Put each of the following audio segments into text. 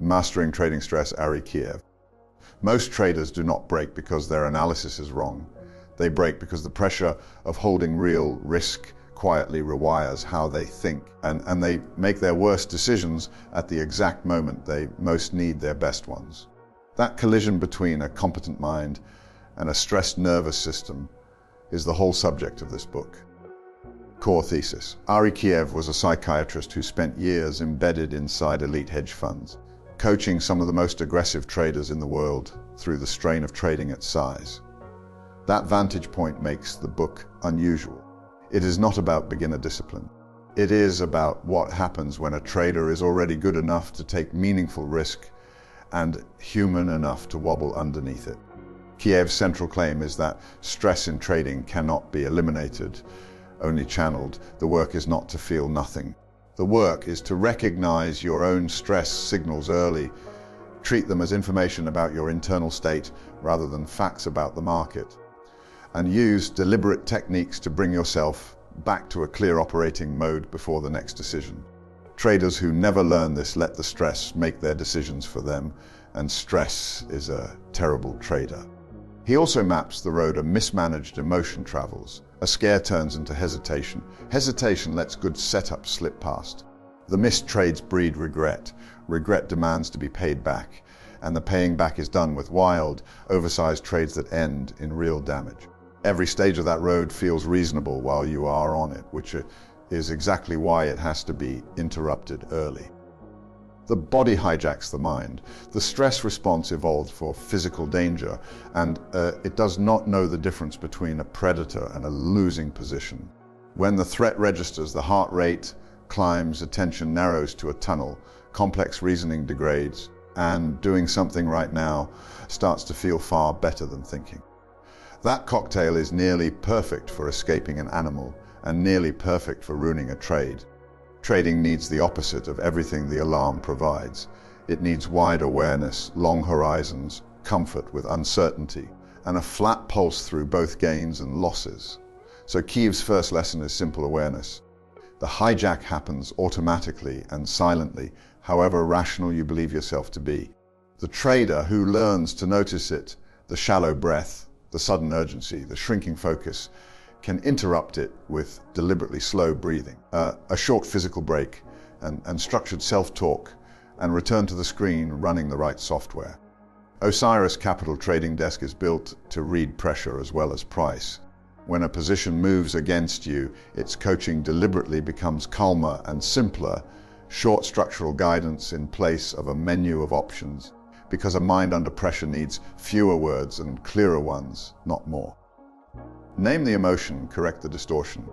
Mastering Trading Stress, Ari Kiev. Most traders do not break because their analysis is wrong. They break because the pressure of holding real risk quietly rewires how they think, and they make their worst decisions at the exact moment they most need their best ones. That collision between a competent mind and a stressed nervous system is the whole subject of this book. Core thesis. Ari Kiev was a psychiatrist who spent years embedded inside elite hedge funds, coaching some of the most aggressive traders in the world through the strain of trading at size. That vantage point makes the book unusual. It is not about beginner discipline. It is about what happens when a trader is already good enough to take meaningful risk and human enough to wobble underneath it. Kiev's central claim is that stress in trading cannot be eliminated, only channeled. The work is not to feel nothing. The work is to recognize your own stress signals early, treat them as information about your internal state rather than facts about the market, and use deliberate techniques to bring yourself back to a clear operating mode before the next decision. Traders who never learn this let the stress make their decisions for them, and stress is a terrible trader. He also maps the road a mismanaged emotion travels. A scare turns into hesitation. Hesitation lets good setups slip past. The missed trades breed regret. Regret demands to be paid back, and the paying back is done with wild, oversized trades that end in real damage. Every stage of that road feels reasonable while you are on it, which is exactly why it has to be interrupted early. The body hijacks the mind. The stress response evolved for physical danger, and it does not know the difference between a predator and a losing position. When the threat registers, the heart rate climbs, attention narrows to a tunnel, complex reasoning degrades, and doing something right now starts to feel far better than thinking. That cocktail is nearly perfect for escaping an animal and nearly perfect for ruining a trade. Trading needs the opposite of everything the alarm provides. It needs wide awareness, long horizons, comfort with uncertainty, and a flat pulse through both gains and losses. So Kiev's first lesson is simple awareness. The hijack happens automatically and silently, however rational you believe yourself to be. The trader who learns to notice it, the shallow breath, the sudden urgency, the shrinking focus, can interrupt it with deliberately slow breathing, a short physical break, and structured self-talk, and return to the screen running the right software. Osiris Capital Trading Desk is built to read pressure as well as price. When a position moves against you, its coaching deliberately becomes calmer and simpler, short structural guidance in place of a menu of options, because a mind under pressure needs fewer words and clearer ones, not more. Name the emotion, correct the distortion.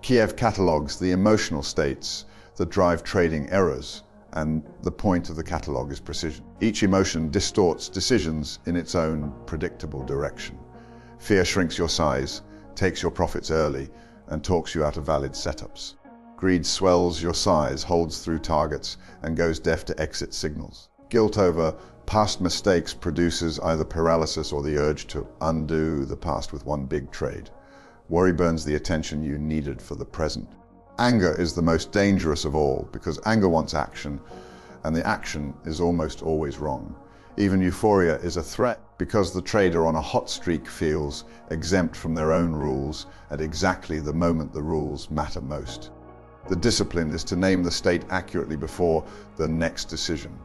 Kiev catalogues the emotional states that drive trading errors, and the point of the catalogue is precision. Each emotion distorts decisions in its own predictable direction. Fear shrinks your size, takes your profits early, and talks you out of valid setups. Greed swells your size, holds through targets, and goes deaf to exit signals. Guilt over past mistakes produces either paralysis or the urge to undo the past with one big trade. Worry burns the attention you needed for the present. Anger is the most dangerous of all because anger wants action, and the action is almost always wrong. Even euphoria is a threat because the trader on a hot streak feels exempt from their own rules at exactly the moment the rules matter most. The discipline is to name the state accurately before the next decision.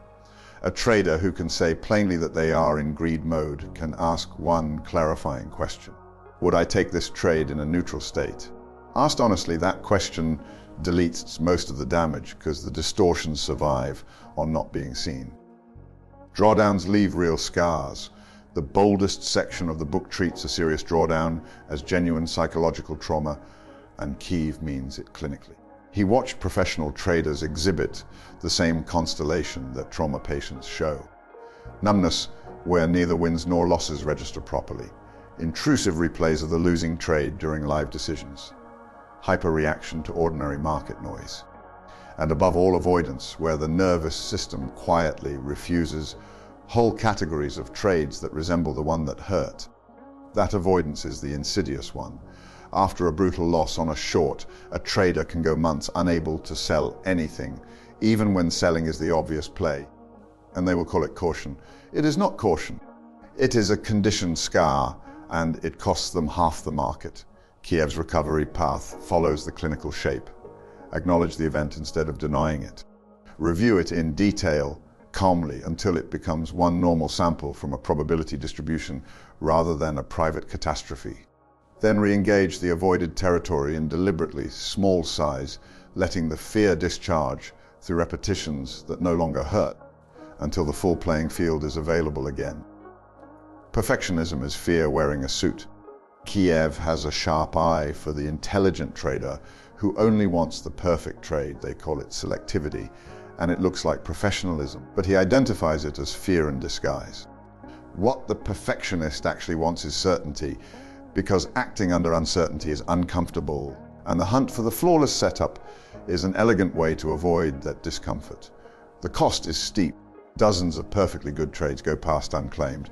A trader who can say plainly that they are in greed mode can ask one clarifying question. Would I take this trade in a neutral state? Asked honestly, that question deletes most of the damage because the distortions survive on not being seen. Drawdowns leave real scars. The boldest section of the book treats a serious drawdown as genuine psychological trauma, and Kiev means it clinically. He watched professional traders exhibit the same constellation that trauma patients show. Numbness where neither wins nor losses register properly. Intrusive replays of the losing trade during live decisions. Hyperreaction to ordinary market noise. And above all, avoidance, where the nervous system quietly refuses whole categories of trades that resemble the one that hurt. That avoidance is the insidious one. After a brutal loss on a short, a trader can go months unable to sell anything, even when selling is the obvious play. and they will call it caution. It is not caution. It is a conditioned scar, and it costs them half the market. Kiev's recovery path follows the clinical shape. Acknowledge the event instead of denying it. Review it in detail, calmly, until it becomes one normal sample from a probability distribution rather than a private catastrophe. Then re-engage the avoided territory in deliberately small size, letting the fear discharge through repetitions that no longer hurt, until the full playing field is available again. Perfectionism is fear wearing a suit. Kiev has a sharp eye for the intelligent trader who only wants the perfect trade. They call it selectivity, and it looks like professionalism, but he identifies it as fear in disguise. What the perfectionist actually wants is certainty, because acting under uncertainty is uncomfortable, and the hunt for the flawless setup is an elegant way to avoid that discomfort. The cost is steep. Dozens of perfectly good trades go past unclaimed,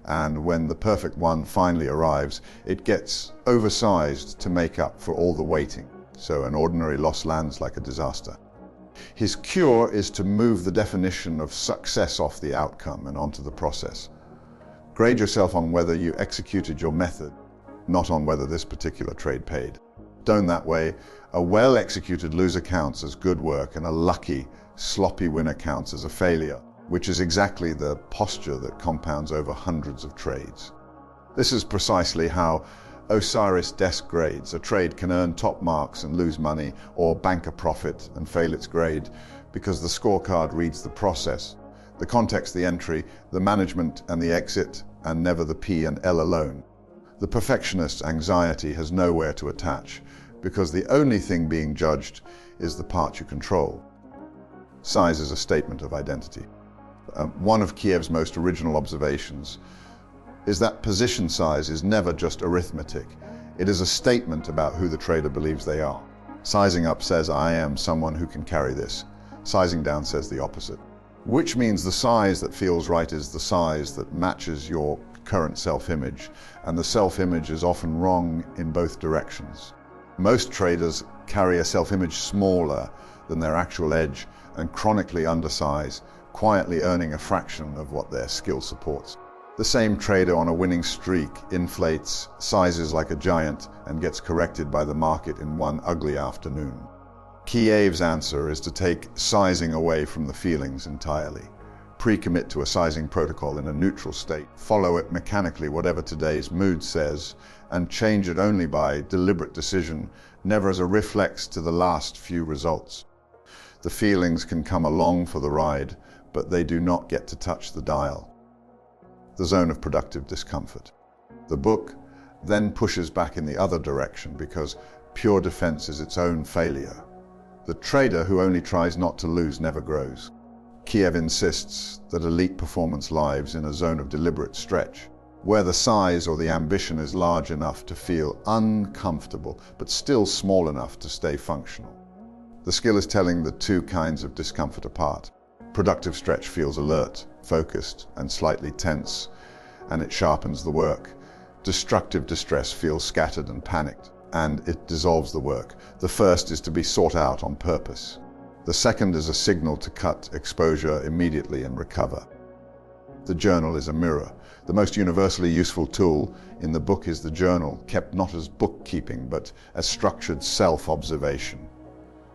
and when the perfect one finally arrives, it gets oversized to make up for all the waiting, so an ordinary loss lands like a disaster. His cure is to move the definition of success off the outcome and onto the process. Grade yourself on whether you executed your method, not on whether this particular trade paid. Done that way, a well-executed loser counts as good work and a lucky, sloppy winner counts as a failure, which is exactly the posture that compounds over hundreds of trades. This is precisely how Osiris desk grades. A trade can earn top marks and lose money, or bank a profit and fail its grade, because the scorecard reads the process, the context, the entry, the management and the exit, and never the P and L alone. The perfectionist's anxiety has nowhere to attach, because the only thing being judged is the part you control. Size is a statement of identity. One of Kiev's most original observations is that position size is never just arithmetic. It is a statement about who the trader believes they are. Sizing up says, I am someone who can carry this. Sizing down says the opposite, which means the size that feels right is the size that matches your current self-image, and the self-image is often wrong in both directions. Most traders carry a self-image smaller than their actual edge and chronically undersize, quietly earning a fraction of what their skill supports. The same trader on a winning streak inflates, sizes like a giant, and gets corrected by the market in one ugly afternoon. Kiev's answer is to take sizing away from the feelings entirely. Pre-commit to a sizing protocol in a neutral state, follow it mechanically whatever today's mood says, and change it only by deliberate decision, never as a reflex to the last few results. The feelings can come along for the ride, but they do not get to touch the dial. The zone of productive discomfort. The book then pushes back in the other direction, because pure defense is its own failure. The trader who only tries not to lose never grows. Kiev insists that elite performance lives in a zone of deliberate stretch, where the size or the ambition is large enough to feel uncomfortable, but still small enough to stay functional. The skill is telling the two kinds of discomfort apart. Productive stretch feels alert, focused, and slightly tense, and it sharpens the work. Destructive distress feels scattered and panicked, and it dissolves the work. The first is to be sought out on purpose. The second is a signal to cut exposure immediately and recover. The journal is a mirror. The most universally useful tool in the book is the journal, kept not as bookkeeping, but as structured self-observation.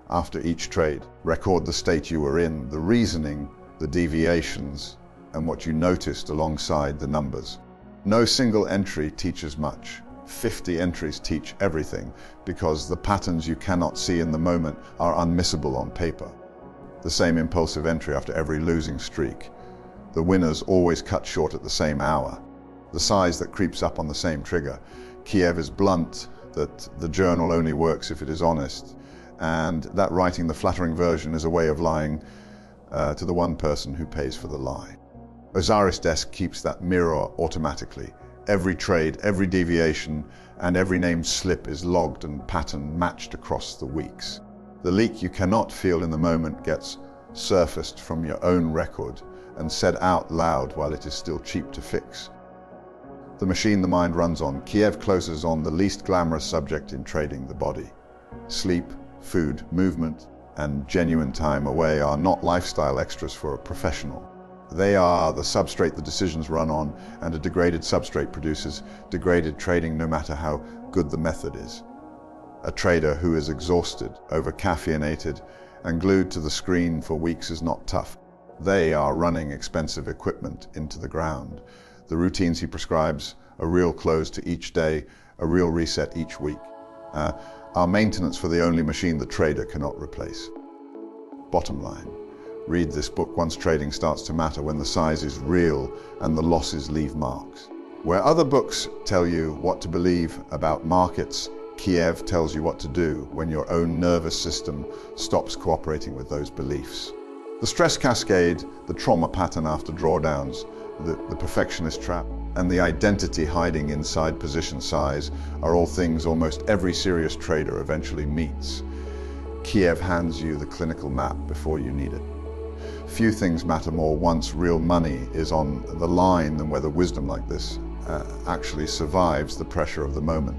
After each trade, record the state you were in, the reasoning, the deviations, and what you noticed alongside the numbers. No single entry teaches much. 50 entries teach everything, because the patterns you cannot see in the moment are unmissable on paper. The same impulsive entry after every losing streak. The winners always cut short at the same hour. The size that creeps up on the same trigger. Kiev is blunt that the journal only works if it is honest, and that writing the flattering version is a way of lying to the one person who pays for the lie. Osiris Desk keeps that mirror automatically. Every trade, every deviation, and every named slip is logged and pattern matched across the weeks. The leak you cannot feel in the moment gets surfaced from your own record and said out loud while it is still cheap to fix. The machine the mind runs on. Kiev closes on the least glamorous subject in trading, the body. Sleep, food, movement, and genuine time away are not lifestyle extras for a professional. They are the substrate the decisions run on, and a degraded substrate produces degraded trading no matter how good the method is. A trader who is exhausted, over-caffeinated, and glued to the screen for weeks is not tough. They are running expensive equipment into the ground. The routines he prescribes a real close to each day, a real reset each week. Are maintenance for the only machine the trader cannot replace. Bottom line, read this book once trading starts to matter, when the size is real and the losses leave marks. Where other books tell you what to believe about markets, Kiev tells you what to do when your own nervous system stops cooperating with those beliefs. The stress cascade, the trauma pattern after drawdowns, the perfectionist trap, and the identity hiding inside position size are all things almost every serious trader eventually meets. Kiev hands you the clinical map before you need it. Few things matter more once real money is on the line than whether wisdom like this actually survives the pressure of the moment.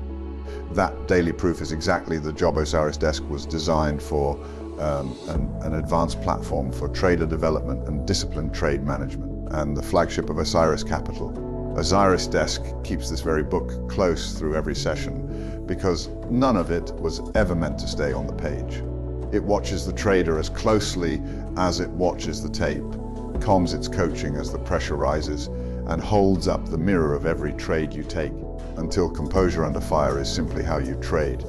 That daily proof is exactly the job Osiris Desk was designed for, an advanced platform for trader development and disciplined trade management, and the flagship of Osiris Capital. Osiris Desk keeps this very book close through every session because none of it was ever meant to stay on the page. It watches the trader as closely as it watches the tape, calms its coaching as the pressure rises, and holds up the mirror of every trade you take until composure under fire is simply how you trade.